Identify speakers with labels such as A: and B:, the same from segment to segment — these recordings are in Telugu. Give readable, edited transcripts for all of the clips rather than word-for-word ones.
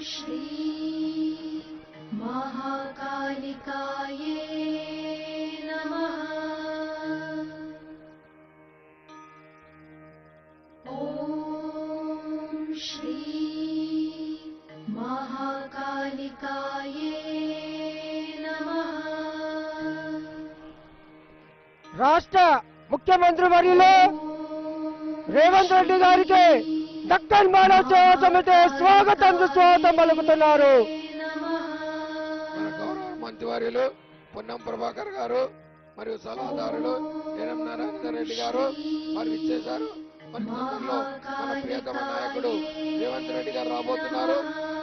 A: श्री महाकालिकाये नमः। ओम श्री महाकालिकाये नमः।
B: రాష్ట్ర ముఖ్యమంత్రి వర్యులు రేవంత్ రెడ్డి గారికి దక్కన్ మానవ సేవా సమితి స్వాగతం సుస్వాగతం పలుకుతున్నారు.
C: మన గౌరవ మంత్రివర్యులు పొన్నం ప్రభాకర్ గారు మరియు సలహాదారులు ఎనం నారాయణ రెడ్డి గారు మరి ఇచ్చేశారు. మరి తొందరలో మన ప్రియతమ నాయకుడు రేవంత్ రెడ్డి గారు రాబోతున్నారు.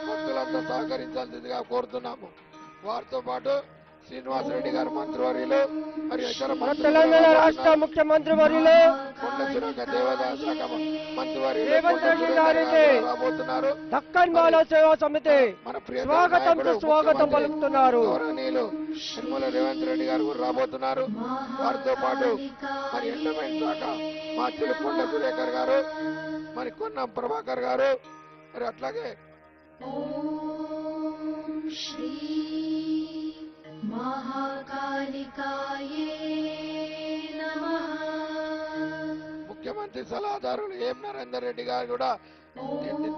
C: భక్తులంతా సహకరించాల్సిందిగా కోరుతున్నాము. వారితో పాటు శ్రీనివాసరెడ్డి గారు మంత్రివర్యులు మరియు ఇతర
B: తెలంగాణ రాష్ట్ర ముఖ్యమంత్రి వర్యులు
C: కొండ సురేఖ దేవాదాయ శాఖ మంత్రివర్యులు
B: రేవంత్ రెడ్డి గారికి
C: రాబోతున్నారు.
B: దక్కన్ మానవ సేవా సమితి
C: మన
B: స్వాగతం సుస్వాగతం పలుకుతున్నారు.
C: గౌరవనీయులు నిర్మల రేవంత్ రెడ్డి గారు కూడా రాబోతున్నారు. వారితో పాటు మరి ఎండోమెంట్ శాఖ మాచిలి కొండ సురేఖర్ గారు మరి కొన్నం ప్రభాకర్ గారు మరి అట్లాగే
A: श्री महाकालिकाये नमः।
C: ముఖ్యమంత్రి సలహాదారులు ఎం నరేందర్ రెడ్డి గారు కూడా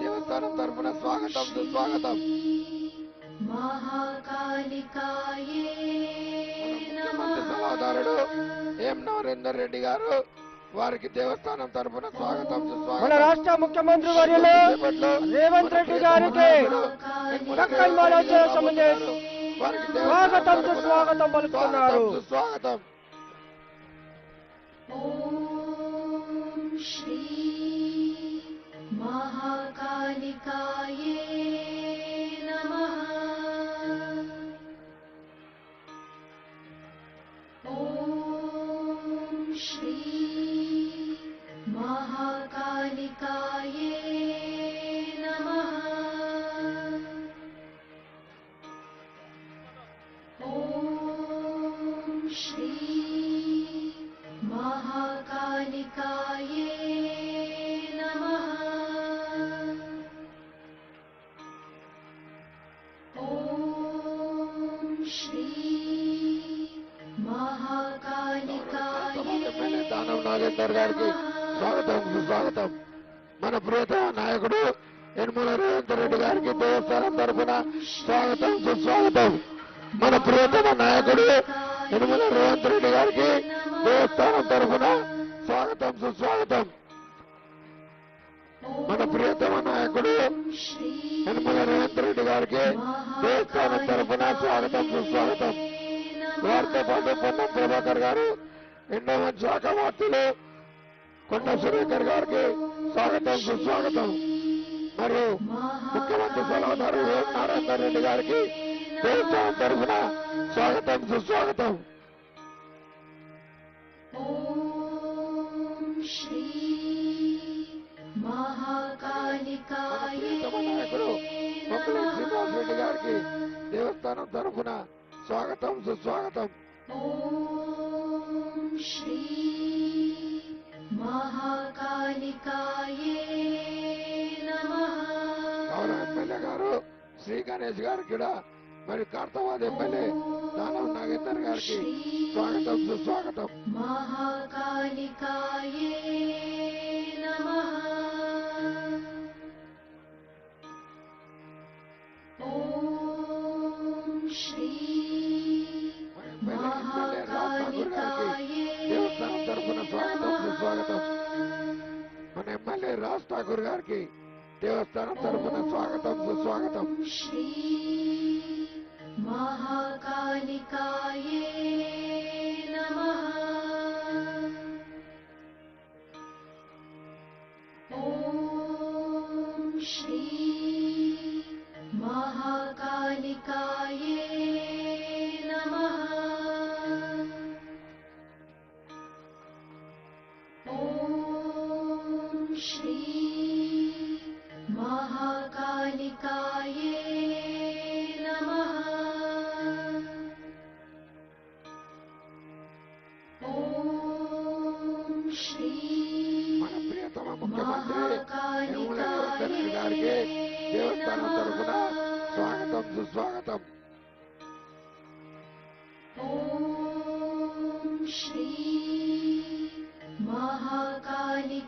C: దేవస్థానం తరఫున స్వాగతం సుస్వాగతం.
A: महाकालिकाये
C: ముఖ్యమంత్రి సలహాదారుడు ఎం నరేందర్ రెడ్డి గారు వారికి దేవస్థానం తరఫున స్వాగతం
B: మన
C: సుస్వాగతం.
B: రాష్ట్ర ముఖ్యమంత్రి వర్యులు రేవంత్ రెడ్డి గారికి దక్కన్ మానవ సేవా సమితి స్వాగతం సుస్వాగతం పలుకుతున్నారు.
C: సుస్వాగతం.
A: ओम श्री महाकालिकाये नमः। ओम श्री महाकालिकाये नमः। ओम श्री महाकालिकाये नमः। ओम श्री महाकालिकाये
C: దానం నాగేందర్ గారికి స్వాగతం సుస్వాగతం. మన ప్రియతమ నాయకుడు యనమల రేవంత్ రెడ్డి గారికి దేవస్థానం తరఫున స్వాగతం సుస్వాగతం. మన ప్రియతమ నాయకుడు యనమల రేవంత్ రెడ్డి గారికి దేవస్థానం తరఫున స్వాగతం సుస్వాగతం. మన ప్రియతమ నాయకుడు యనమల రేవంత్ రెడ్డి గారికి దేవస్థానం తరఫున స్వాగతం సుస్వాగతం. వారితో పాటు పొన్నం ప్రభాకర్ గారు ఎండోమెంట్ శాఖ మంత్రులు కొండ సురేఖర్ గారికి స్వాగతం సుస్వాగతం. మరియు ముఖ్యమంత్రి సలహాదారు ఎం నారాయణ రెడ్డి గారికి దేవస్థానం తరఫున స్వాగతం సుస్వాగతం.
A: ओम श्री महाकालिकाये
C: నాయకుడు మొక్కల శ్రీనివాస్ రెడ్డి గారికి దేవస్థానం తరఫున స్వాగతం సుస్వాగతం.
A: ओम श्री महाकालिकाये नमः।
C: గౌరవ ఎమ్మెల్యే గారు శ్రీ గణేష్ గారికి కూడా మరి కార్తవాద ఎమ్మెల్యే దానం నాగేందర్ గారికి స్వాగతం సుస్వాగతం.
A: महाकालिकाये नमः। ओम श्री
C: ఎమ్మెల్యే రాజ్ ఠాకూర్ గారికి దేవస్థానం తరఫున స్వాగతం సుస్వాగతం. మన ఎమ్మెల్యే రాజ్ ఠాకూర్ గారికి దేవస్థానం తరఫున స్వాగతం సుస్వాగతం.
A: श्री महाकालिकाये नमः। ओम श्री महाकालिकाये नमः। ओम श्री महाकालिकाये नमः।
C: నాయుడు గారికి దేవస్థానం తరఫున స్వాగతం సుస్వాగతం.
A: ఓం శ్రీ మహాకాళికాయే